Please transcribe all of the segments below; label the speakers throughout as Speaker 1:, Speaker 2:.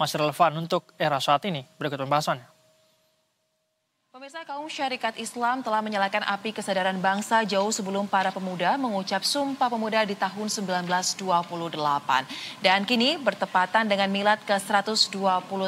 Speaker 1: masih relevan untuk era saat ini? Berikut pembahasannya.
Speaker 2: Pemirsa, kaum syarikat Islam telah menyalakan api kesadaran bangsa jauh sebelum para pemuda mengucap Sumpah Pemuda di tahun 1928. Dan kini bertepatan dengan milad ke-120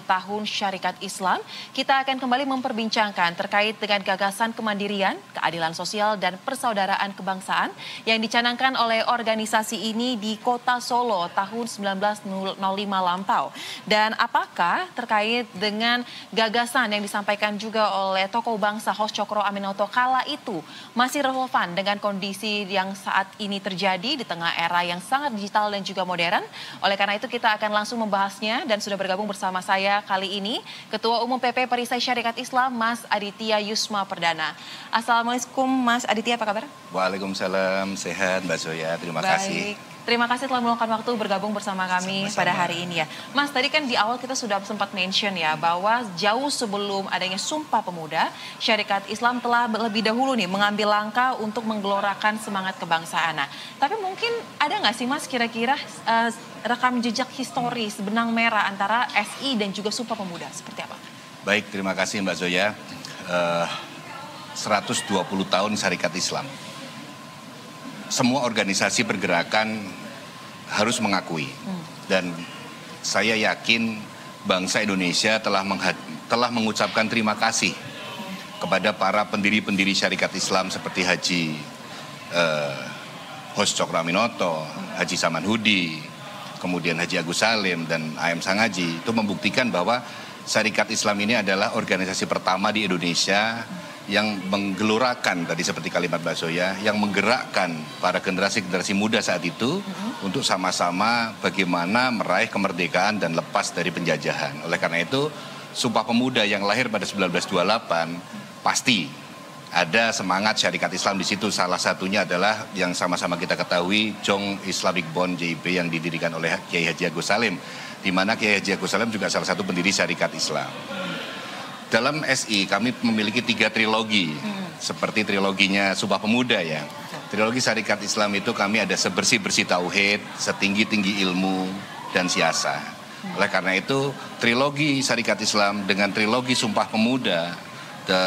Speaker 2: tahun syarikat Islam, kita akan kembali memperbincangkan terkait dengan gagasan kemandirian, keadilan sosial, dan persaudaraan kebangsaan yang dicanangkan oleh organisasi ini di Kota Solo tahun 1905 lampau. Dan apakah terkait dengan gagasan yang disampaikan juga oleh tokoh bangsa Hos Cokro Aminoto kala itu masih relevan dengan kondisi yang saat ini terjadi di tengah era yang sangat digital dan juga modern. Oleh karena itu kita akan langsung membahasnya dan sudah bergabung bersama saya kali ini Ketua Umum PP Perisai Syarikat Islam Mas Aditya Yusma Perdana. Assalamualaikum Mas Aditya, apa kabar?
Speaker 3: Waalaikumsalam, sehat Mbak Zoya, terima kasih.
Speaker 2: Terima kasih telah meluangkan waktu bergabung bersama kami pada hari ini ya. Mas, tadi kan di awal kita sudah sempat mention ya bahwa jauh sebelum adanya Sumpah Pemuda, Syarikat Islam telah lebih dahulu nih mengambil langkah untuk menggelorakan semangat kebangsaan. Nah, tapi mungkin ada nggak sih Mas kira-kira rekam jejak historis benang merah antara SI dan juga Sumpah Pemuda seperti apa?
Speaker 3: Baik, terima kasih Mbak Zoya. 120 tahun Syarikat Islam. Semua organisasi pergerakan harus mengakui dan saya yakin bangsa Indonesia telah mengucapkan terima kasih kepada para pendiri-pendiri Syarikat Islam seperti Haji Hos Cokro Aminoto, Haji Saman Hudi, kemudian Haji Agus Salim dan A.M. Sangaji. Itu membuktikan bahwa Syarikat Islam ini adalah organisasi pertama di Indonesia yang menggelorakan, tadi seperti kalimat Mbak Zoya, yang menggerakkan para generasi-generasi muda saat itu untuk sama-sama bagaimana meraih kemerdekaan dan lepas dari penjajahan. Oleh karena itu, Sumpah Pemuda yang lahir pada 1928 pasti ada semangat Syarikat Islam di situ. Salah satunya adalah yang sama-sama kita ketahui, Jong Islamic Bond JIB yang didirikan oleh Kiai Haji Agus Salim, di mana Kiai Haji Agus Salim juga salah satu pendiri Syarikat Islam. Dalam SI kami memiliki 3 trilogi, seperti triloginya Sumpah Pemuda ya. Trilogi Syarikat Islam itu kami ada sebersih-bersih tauhid, setinggi-tinggi ilmu, dan siasa. Oleh karena itu, trilogi Syarikat Islam dengan trilogi Sumpah Pemuda,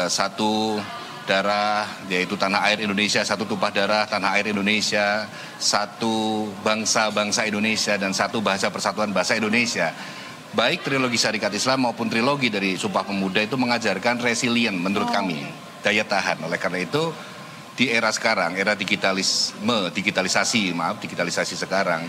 Speaker 3: satu darah, yaitu tanah air Indonesia, satu tumpah darah, tanah air Indonesia, satu bangsa-bangsa Indonesia, dan satu bahasa persatuan bahasa Indonesia. Baik trilogi Syarikat Islam maupun trilogi dari Sumpah Pemuda itu mengajarkan resilient menurut kami, daya tahan. Oleh karena itu di era sekarang, era digitalisasi sekarang,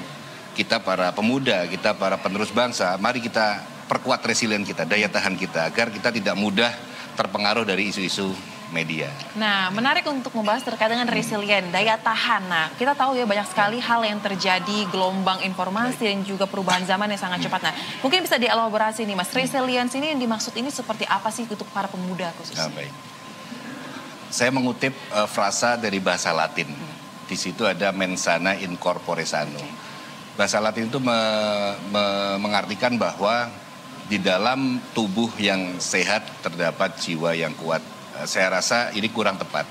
Speaker 3: kita para pemuda, kita para penerus bangsa, mari kita perkuat resilient kita, daya tahan kita, agar kita tidak mudah terpengaruh dari isu-isu media.
Speaker 2: Nah, menarik untuk membahas terkait dengan resilient, daya tahan. Nah, kita tahu ya banyak sekali hal yang terjadi, gelombang informasi dan juga perubahan zaman yang sangat cepat. Nah, mungkin bisa dielaborasi nih Mas, resilience ini yang dimaksud ini seperti apa sih untuk para pemuda khususnya?
Speaker 3: Baik. Saya mengutip frasa dari bahasa Latin. Di situ ada mensana in corpore sano. Bahasa Latin itu mengartikan bahwa di dalam tubuh yang sehat terdapat jiwa yang kuat. Saya rasa ini kurang tepat.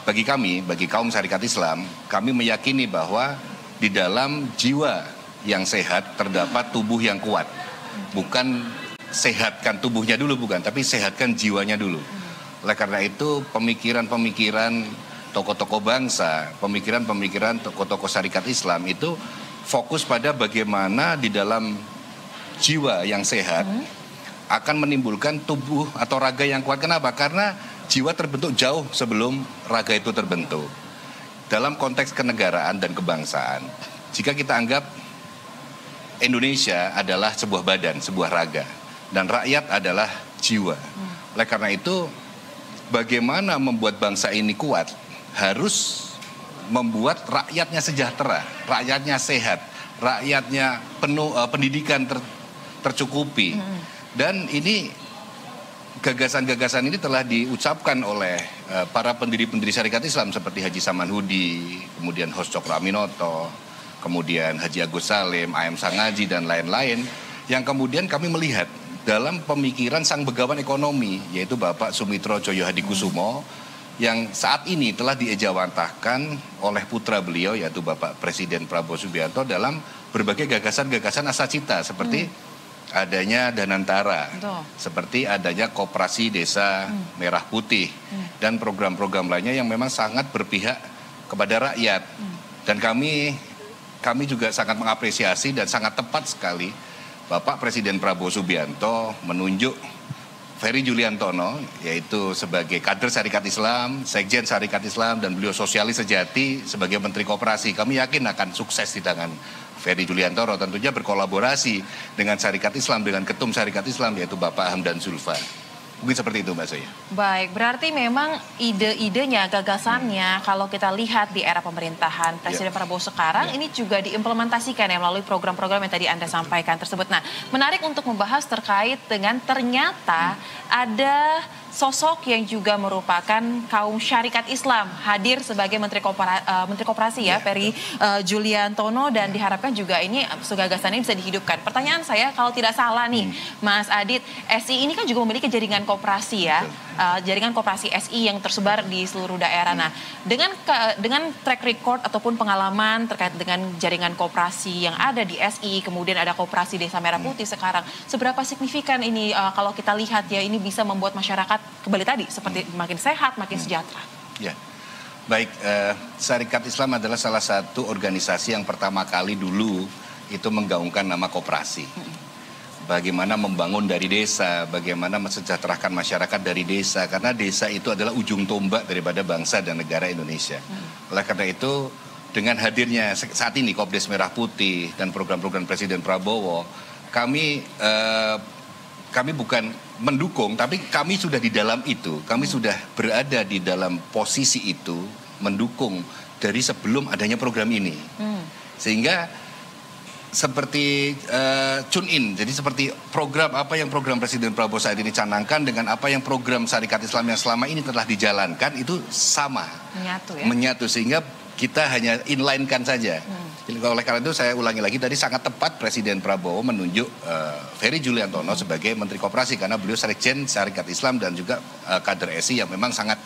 Speaker 3: Bagi kami, bagi kaum Syarikat Islam, kami meyakini bahwa di dalam jiwa yang sehat terdapat tubuh yang kuat. Bukan sehatkan tubuhnya dulu, bukan, tapi sehatkan jiwanya dulu. Oleh karena itu, pemikiran-pemikiran tokoh-tokoh bangsa, pemikiran-pemikiran tokoh-tokoh Syarikat Islam itu fokus pada bagaimana di dalam jiwa yang sehat akan menimbulkan tubuh atau raga yang kuat. Kenapa? Karena jiwa terbentuk jauh sebelum raga itu terbentuk. Dalam konteks kenegaraan dan kebangsaan, jika kita anggap Indonesia adalah sebuah badan, sebuah raga, dan rakyat adalah jiwa. Oleh karena itu, bagaimana membuat bangsa ini kuat harus membuat rakyatnya sejahtera, rakyatnya sehat, rakyatnya penuh pendidikan tercukupi. Dan ini gagasan-gagasan ini telah diucapkan oleh para pendiri-pendiri Syarikat Islam seperti Haji Saman Hudi, kemudian Hos Cokro Aminoto, kemudian Haji Agus Salim, A.M. Sangaji, dan lain-lain, yang kemudian kami melihat dalam pemikiran sang begawan ekonomi, yaitu Bapak Sumitro Joyo Hadikusumo, yang saat ini telah diejawantahkan oleh putra beliau, yaitu Bapak Presiden Prabowo Subianto, dalam berbagai gagasan-gagasan asacita seperti adanya Danantara,
Speaker 2: Betul.
Speaker 3: seperti adanya Koperasi Desa Merah Putih, dan program-program lainnya yang memang sangat berpihak kepada rakyat. Dan kami juga sangat mengapresiasi dan sangat tepat sekali Bapak Presiden Prabowo Subianto menunjuk Ferry Juliantono, yaitu sebagai kader Syarikat Islam, Sekjen Syarikat Islam, dan beliau sosialis sejati sebagai Menteri Koperasi. Kami yakin akan sukses di tangan Ferry Juliantono, tentunya berkolaborasi dengan Syarikat Islam, dengan Ketum Syarikat Islam, yaitu Bapak Hamdan Zulfa. Mungkin seperti itu Mbak Zoya.
Speaker 2: Baik, berarti memang ide-idenya, gagasannya kalau kita lihat di era pemerintahan Presiden Prabowo sekarang ini juga diimplementasikan ya melalui program-program yang tadi Anda sampaikan tersebut. Nah, menarik untuk membahas terkait dengan ternyata ada sosok yang juga merupakan kaum syarikat Islam hadir sebagai Menteri Koperasi ya, Ferry Juliantono, dan diharapkan juga ini gagasan ini bisa dihidupkan. Pertanyaan saya, kalau tidak salah nih Mas Adit, SI ini kan juga memiliki jaringan koperasi ya, jaringan koperasi SI yang tersebar di seluruh daerah. Nah, dengan track record ataupun pengalaman terkait dengan jaringan koperasi yang ada di SI, kemudian ada Koperasi Desa Merah Putih sekarang, seberapa signifikan ini kalau kita lihat ya, ini bisa membuat masyarakat kembali tadi seperti makin sehat, makin sejahtera.
Speaker 3: Ya, baik. Syarikat Islam adalah salah satu organisasi yang pertama kali dulu itu menggaungkan nama koperasi. Bagaimana membangun dari desa, bagaimana mensejahterakan masyarakat dari desa, karena desa itu adalah ujung tombak daripada bangsa dan negara Indonesia. Oleh karena itu, dengan hadirnya saat ini Kopdes Merah Putih dan program-program Presiden Prabowo, kami bukan mendukung, tapi kami sudah di dalam itu. Kami sudah berada di dalam posisi itu, mendukung dari sebelum adanya program ini. Sehingga seperti tune in, jadi seperti program Presiden Prabowo saat ini canangkan dengan apa yang program Syarikat Islam yang selama ini telah dijalankan itu sama. Menyatu, sehingga kita hanya inline-kan saja. Jadi oleh karena itu saya ulangi lagi, tadi sangat tepat Presiden Prabowo menunjuk Ferry Juliantono sebagai Menteri Koperasi, karena beliau Sekjen Syarikat Islam dan juga kader SI yang memang sangat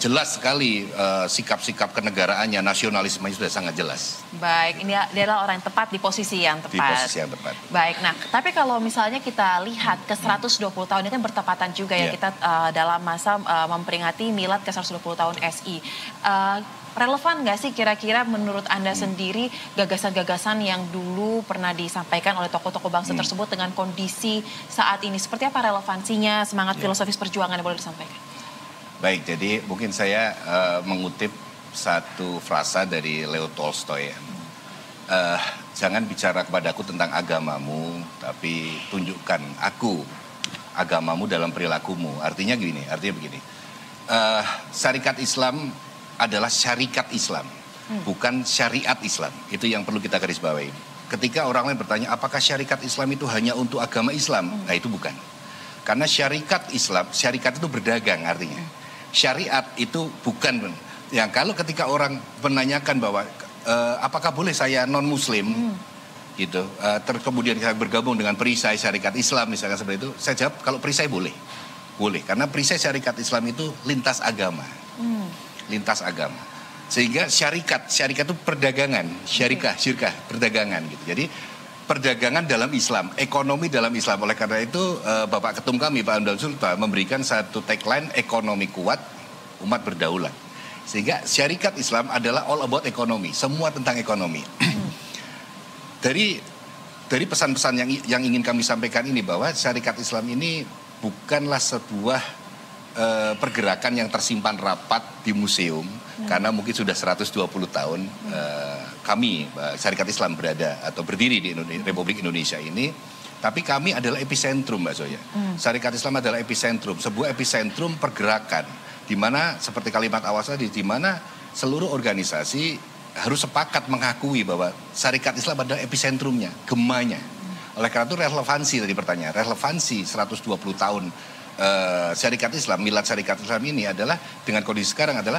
Speaker 3: jelas sekali sikap-sikap kenegaraannya, nasionalismenya sudah sangat jelas.
Speaker 2: Baik, ini adalah orang yang tepat di posisi yang tepat.
Speaker 3: Di posisi yang tepat.
Speaker 2: Baik, nah tapi kalau misalnya kita lihat ke 120 tahun ini kan bertepatan juga ya kita dalam masa memperingati milad ke 120 tahun SI. Relevan nggak sih kira-kira menurut Anda sendiri gagasan-gagasan yang dulu pernah disampaikan oleh tokoh-tokoh bangsa tersebut dengan kondisi saat ini? Seperti apa relevansinya, semangat filosofis perjuangan yang boleh disampaikan?
Speaker 3: Baik, jadi mungkin saya mengutip satu frasa dari Leo Tolstoy ya. Jangan bicara kepadaku tentang agamamu, tapi tunjukkan aku agamamu dalam perilakumu. Artinya begini. Syarikat Islam adalah syarikat Islam, bukan syariat Islam. Itu yang perlu kita garis bawahi. Ketika orang lain bertanya, apakah syarikat Islam itu hanya untuk agama Islam? Nah, itu bukan. Karena syarikat Islam, syarikat itu berdagang artinya. Syariat itu bukan. Yang kalau ketika orang menanyakan bahwa apakah boleh saya non-muslim, gitu, kemudian saya bergabung dengan perisai syarikat Islam misalkan seperti itu, saya jawab kalau perisai boleh. Karena perisai syarikat Islam itu lintas agama. Lintas agama, sehingga syarikat itu perdagangan, syirkah perdagangan gitu. Jadi perdagangan dalam Islam, ekonomi dalam Islam. Oleh karena itu Bapak Ketum kami Pak Hamdan Zulfa memberikan satu tagline, ekonomi kuat, umat berdaulat. Sehingga syarikat Islam adalah all about ekonomi, semua tentang ekonomi. Dari pesan-pesan yang ingin kami sampaikan ini, bahwa syarikat Islam ini bukanlah sebuah pergerakan yang tersimpan rapat di museum, karena mungkin sudah 120 tahun kami Syarikat Islam berada atau berdiri di Republik Indonesia ini, tapi kami adalah epicentrum Mbak Zoya. Syarikat Islam adalah epicentrum, sebuah epicentrum pergerakan, di mana seperti kalimat awal tadi, di mana seluruh organisasi harus sepakat mengakui bahwa Syarikat Islam adalah epicentrumnya, gemanya. Oleh karena itu relevansi tadi pertanyaan, relevansi 120 tahun Syarikat Islam, milad Syarikat Islam ini adalah dengan kondisi sekarang adalah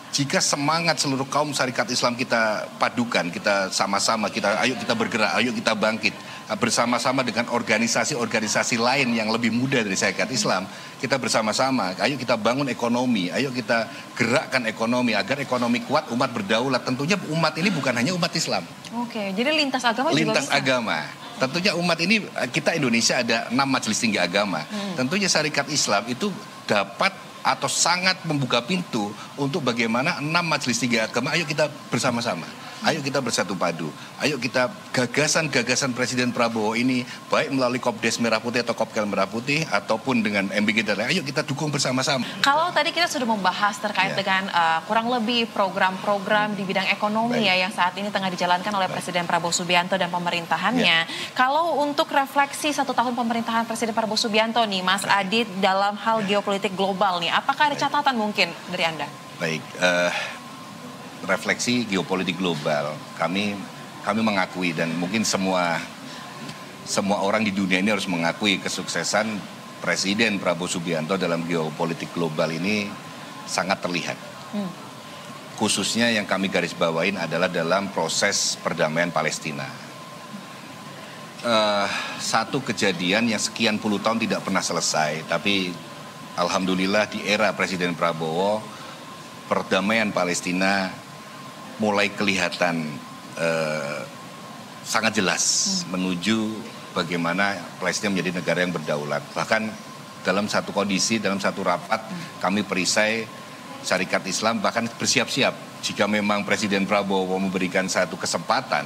Speaker 3: jika semangat seluruh kaum Syarikat Islam kita padukan, kita sama-sama, ayo kita bergerak, ayo kita bangkit, bersama-sama dengan organisasi-organisasi lain yang lebih muda dari Syarikat Islam, kita bersama-sama, ayo kita bangun ekonomi, ayo kita gerakkan ekonomi agar ekonomi kuat, umat berdaulat. Tentunya umat ini bukan hanya umat Islam.
Speaker 2: Oke, jadi lintas agama juga
Speaker 3: Lintas
Speaker 2: bisa?
Speaker 3: agama. Tentunya umat ini, kita Indonesia ada 6 majelis tinggi agama. Tentunya Syarikat Islam itu dapat atau sangat membuka pintu untuk bagaimana 6 majelis tinggi agama, ayo kita bersama-sama. Ayo kita bersatu padu. Ayo kita gagasan-gagasan Presiden Prabowo ini, baik melalui Kopdes Merah Putih atau Kopkel Merah Putih, ataupun dengan MBG dan lain, ayo kita dukung bersama-sama.
Speaker 2: Kalau tadi kita sudah membahas terkait dengan kurang lebih program-program di bidang ekonomi ya yang saat ini tengah dijalankan oleh Presiden Prabowo Subianto dan pemerintahannya. Kalau untuk refleksi 1 tahun pemerintahan Presiden Prabowo Subianto nih, Mas Adit, dalam hal geopolitik global nih, apakah ada catatan mungkin dari Anda?
Speaker 3: Baik, refleksi geopolitik global, kami mengakui dan mungkin semua orang di dunia ini harus mengakui kesuksesan Presiden Prabowo Subianto dalam geopolitik global ini sangat terlihat. Khususnya yang kami garis bawain adalah dalam proses perdamaian Palestina. Satu kejadian yang sekian puluh tahun tidak pernah selesai, tapi alhamdulillah di era Presiden Prabowo perdamaian Palestina mulai kelihatan sangat jelas menuju bagaimana Palestina menjadi negara yang berdaulat. Bahkan dalam satu kondisi, dalam satu rapat, kami perisai Syarikat Islam bahkan bersiap-siap jika memang Presiden Prabowo memberikan satu kesempatan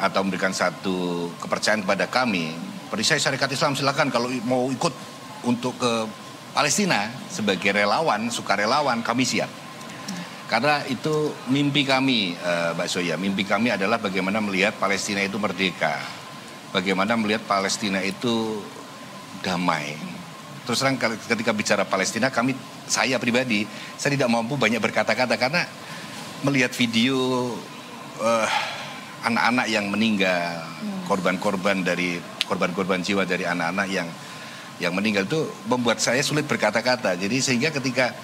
Speaker 3: atau memberikan satu kepercayaan kepada kami, perisai Syarikat Islam silakan kalau mau ikut untuk ke Palestina sebagai relawan, sukarelawan, kami siap. Karena itu mimpi kami, Mbak Zoya. Mimpi kami adalah bagaimana melihat Palestina itu merdeka. Bagaimana melihat Palestina itu damai. Terus terang ketika bicara Palestina, saya pribadi, saya tidak mampu banyak berkata-kata. Karena melihat video anak-anak yang meninggal, korban-korban jiwa dari anak-anak yang meninggal itu membuat saya sulit berkata-kata. Jadi sehingga ketika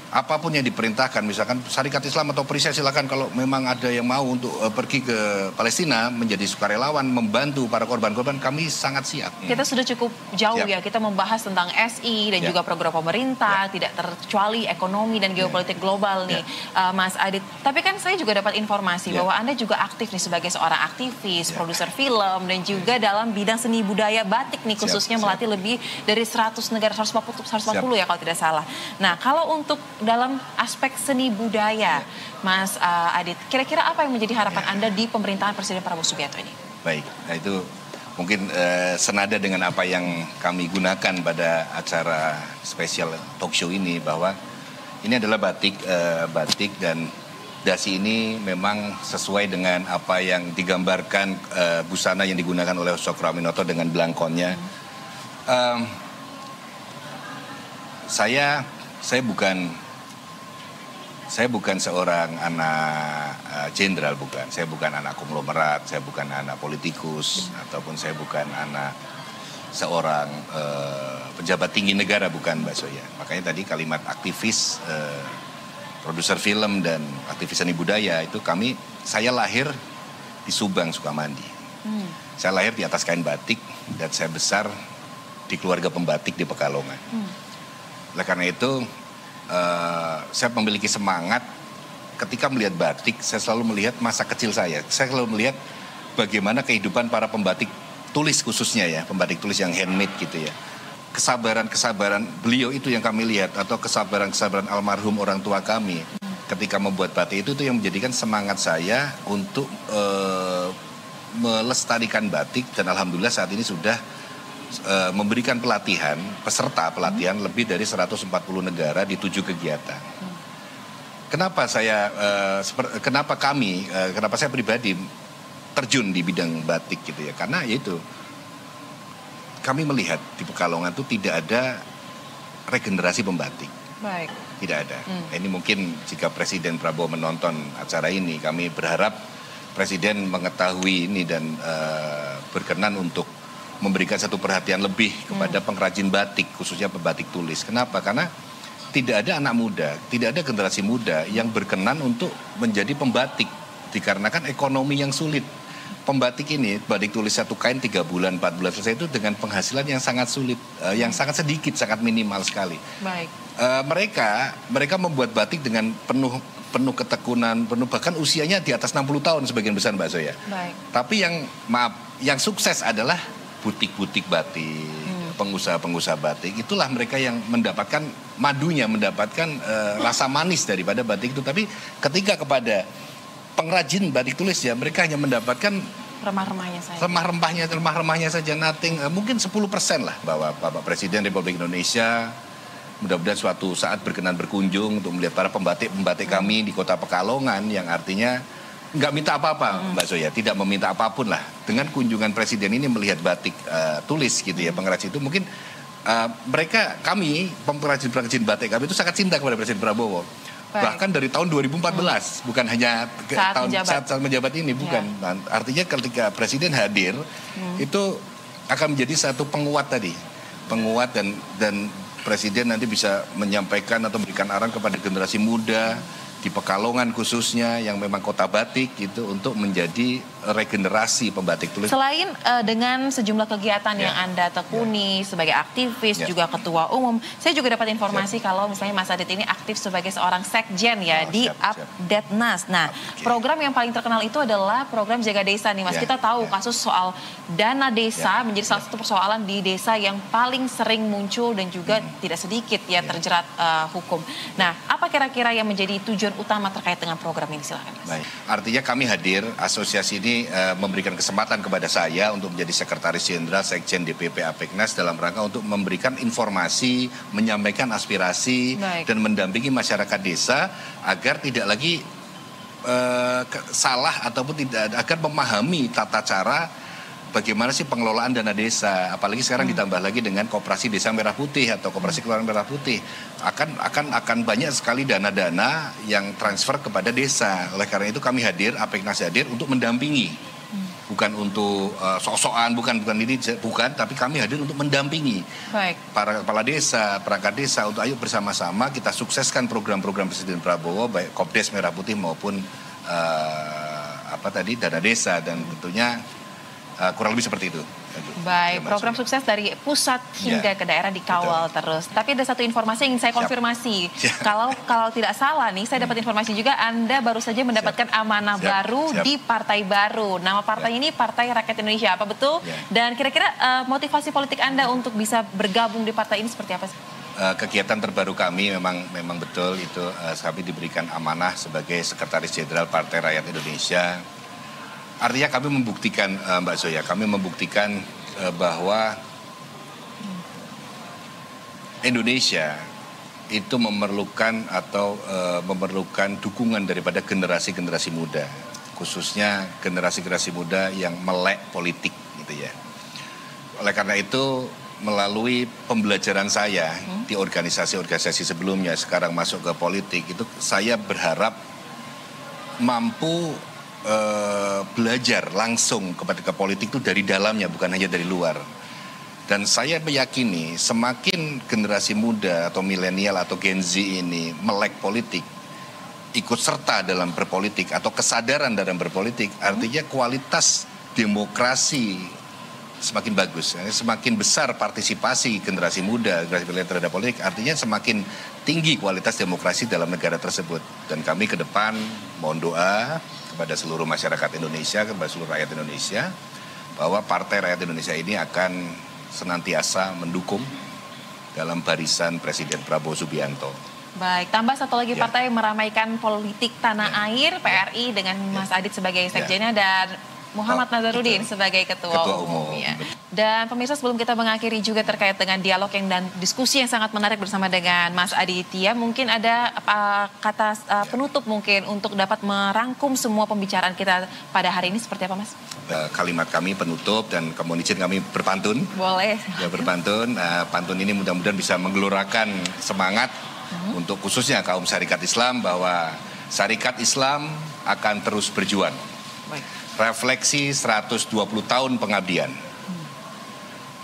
Speaker 3: apapun yang diperintahkan, misalkan Syarikat Islam atau perisai silakan kalau memang ada yang mau untuk pergi ke Palestina menjadi sukarelawan membantu para korban-korban, kami sangat siap.
Speaker 2: Kita sudah cukup jauh ya, kita membahas tentang SI dan juga program pemerintah, tidak terkecuali ekonomi dan geopolitik global nih, Mas Adit. Tapi kan saya juga dapat informasi bahwa Anda juga aktif nih sebagai seorang aktivis, produser film, dan juga dalam bidang seni budaya batik nih, khususnya melatih lebih dari 100 negara, 140 ya kalau tidak salah. Nah, kalau untuk dalam aspek seni budaya, Mas Adit, kira-kira apa yang menjadi harapan Anda di pemerintahan Presiden Prabowo Subianto ini?
Speaker 3: Baik, nah itu mungkin senada dengan apa yang kami gunakan pada acara spesial talk show ini, bahwa ini adalah batik dan dasi ini memang sesuai dengan apa yang digambarkan busana yang digunakan oleh Sokro Aminoto dengan belangkonnya. Saya bukan seorang anak jenderal, bukan. Saya bukan anak konglomerat, saya bukan anak politikus, ataupun saya bukan anak seorang pejabat tinggi negara, bukan, Mbak Zoya. Makanya tadi kalimat aktivis, produser film dan aktivis seni budaya itu saya lahir di Subang, Sukamandi. Saya lahir di atas kain batik dan saya besar di keluarga pembatik di Pekalongan. Oleh karena itu saya memiliki semangat ketika melihat batik. Saya selalu melihat masa kecil saya. Saya selalu melihat bagaimana kehidupan para pembatik tulis, khususnya ya, pembatik tulis yang handmade gitu ya. Kesabaran beliau itu yang kami lihat, atau kesabaran almarhum orang tua kami ketika membuat batik itu yang menjadikan semangat saya untuk melestarikan batik. Dan alhamdulillah saat ini sudah memberikan peserta pelatihan lebih dari 140 negara di 7 kegiatan. Kenapa saya pribadi terjun di bidang batik gitu ya? Karena yaitu kami melihat di Pekalongan itu tidak ada regenerasi pembatik.
Speaker 2: Baik.
Speaker 3: Tidak ada. Ini mungkin jika Presiden Prabowo menonton acara ini, kami berharap Presiden mengetahui ini dan berkenan untuk memberikan satu perhatian lebih kepada pengrajin batik, khususnya pembatik tulis. Kenapa? Karena tidak ada anak muda, tidak ada generasi muda yang berkenan untuk menjadi pembatik, dikarenakan ekonomi yang sulit. pembatik ini, batik tulis satu kain 3 bulan, 4 bulan selesai itu dengan penghasilan yang sangat sulit, yang sangat sedikit, sangat minimal sekali.
Speaker 2: Baik.
Speaker 3: Mereka membuat batik dengan penuh ketekunan, bahkan usianya di atas 60 tahun sebagian besar Mbak Zoya.
Speaker 2: Baik.
Speaker 3: Tapi yang sukses adalah butik-butik batik, pengusaha-pengusaha batik. Itulah mereka yang mendapatkan madunya, mendapatkan rasa manis daripada batik itu. Tapi ketika kepada pengrajin batik tulis ya, mereka hanya mendapatkan
Speaker 2: Remah-remahnya saja.
Speaker 3: remah-remahnya saja, nothing, mungkin 10% lah, bahwa Bapak Presiden Republik Indonesia mudah-mudahan suatu saat berkenan berkunjung untuk melihat para pembatik kami di Kota Pekalongan, yang artinya nggak minta apa-apa Mbak Zoya, tidak meminta apapun lah. Dengan kunjungan Presiden ini melihat batik tulis gitu ya, pengrajin itu mungkin kami pengrajin batik kami itu sangat cinta kepada Presiden Prabowo.
Speaker 2: Baik.
Speaker 3: Bahkan dari tahun 2014, bukan hanya saat menjabat ini, bukan.
Speaker 2: Ya.
Speaker 3: Nah, artinya ketika Presiden hadir, itu akan menjadi satu penguat tadi. Penguat dan Presiden nanti bisa menyampaikan atau memberikan arahan kepada generasi muda, di Pekalongan khususnya, yang memang kota batik gitu, untuk menjadi regenerasi pembatik tulis.
Speaker 2: Selain dengan sejumlah kegiatan yang Anda tekuni sebagai aktivis, juga ketua umum, saya juga dapat informasi kalau misalnya Mas Adit ini aktif sebagai seorang sekjen ya di Apdetnas. Nah, program yang paling terkenal itu adalah program Jaga Desa nih Mas. Kita tahu kasus soal dana desa menjadi salah satu persoalan di desa yang paling sering muncul dan juga tidak sedikit ya terjerat hukum. Nah, apa kira-kira yang menjadi tujuan utama terkait dengan program ini? Silahkan Mas.
Speaker 3: Baik. Artinya kami hadir, asosiasi ini memberikan kesempatan kepada saya untuk menjadi Sekretaris Jenderal Sekjen DPP Apeknas dalam rangka untuk memberikan informasi, menyampaikan aspirasi, dan mendampingi masyarakat desa agar tidak lagi salah ataupun tidak, agar memahami tata cara bagaimana sih pengelolaan dana desa, apalagi sekarang ditambah lagi dengan Koperasi Desa Merah Putih atau Koperasi Keluaran Merah Putih, akan banyak sekali dana-dana yang transfer kepada desa. Oleh karena itu kami hadir, Apeknas hadir untuk mendampingi, bukan untuk sok-sokan, bukan, tapi kami hadir untuk mendampingi para kepala desa, perangkat desa untuk ayo bersama-sama kita sukseskan program-program Presiden Prabowo, baik Kopdes Merah Putih maupun dana desa, dan tentunya kurang lebih seperti itu.
Speaker 2: Baik, program sukses dari pusat hingga ke daerah dikawal terus. Tapi ada satu informasi yang ingin saya konfirmasi. Kalau tidak salah nih, saya dapat informasi juga Anda baru saja mendapatkan amanah baru di partai baru. Nama partai ini Partai Rakyat Indonesia, apa betul? Dan kira-kira motivasi politik Anda untuk bisa bergabung di partai ini seperti apa sih?
Speaker 3: Kegiatan terbaru kami memang betul itu, kami diberikan amanah sebagai Sekretaris Jenderal Partai Rakyat Indonesia. Artinya kami membuktikan, Mbak Zoya, bahwa Indonesia itu memerlukan dukungan daripada generasi-generasi muda, khususnya generasi-generasi muda yang melek politik gitu ya. Oleh karena itu, melalui pembelajaran saya di organisasi-organisasi sebelumnya, sekarang masuk ke politik, itu saya berharap mampu belajar langsung kepada politik itu dari dalamnya, bukan hanya dari luar. Dan saya meyakini semakin generasi muda atau milenial atau Gen Z ini melek politik, ikut serta dalam berpolitik atau kesadaran dalam berpolitik, artinya kualitas demokrasi semakin bagus, semakin besar partisipasi generasi muda, generasi milenial terhadap politik, artinya semakin tinggi kualitas demokrasi dalam negara tersebut. Dan kami ke depan mohon doa kepada seluruh masyarakat Indonesia, kepada seluruh rakyat Indonesia, bahwa Partai Rakyat Indonesia ini akan senantiasa mendukung dalam barisan Presiden Prabowo Subianto.
Speaker 2: Baik, tambah satu lagi partai meramaikan politik tanah air, PRI, dengan Mas Adit sebagai sekjennya dan Muhammad Nazarudin sebagai ketua umum. Dan pemirsa, sebelum kita mengakhiri juga terkait dengan dialog dan diskusi yang sangat menarik bersama dengan Mas Aditya, mungkin ada kata penutup mungkin untuk dapat merangkum semua pembicaraan kita pada hari ini seperti apa, Mas?
Speaker 3: Kalimat kami penutup, dan kemudian izin kami berpantun.
Speaker 2: Boleh.
Speaker 3: Ya, berpantun. Pantun ini mudah-mudahan bisa menggelorakan semangat untuk khususnya kaum syarikat Islam, bahwa syarikat Islam akan terus berjuang.
Speaker 2: Baik.
Speaker 3: Refleksi 120 tahun pengabdian.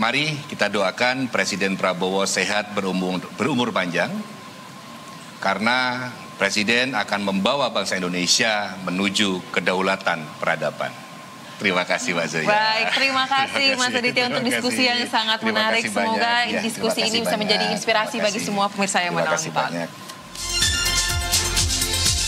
Speaker 3: Mari kita doakan Presiden Prabowo sehat, berumur panjang, karena Presiden akan membawa bangsa Indonesia menuju kedaulatan peradaban. Terima kasih Mbak Zoya.
Speaker 2: Baik, terima kasih Mas Aditya untuk diskusi yang sangat menarik. Semoga diskusi ini bisa menjadi inspirasi bagi semua pemirsa yang menonton.
Speaker 3: Terima kasih banyak.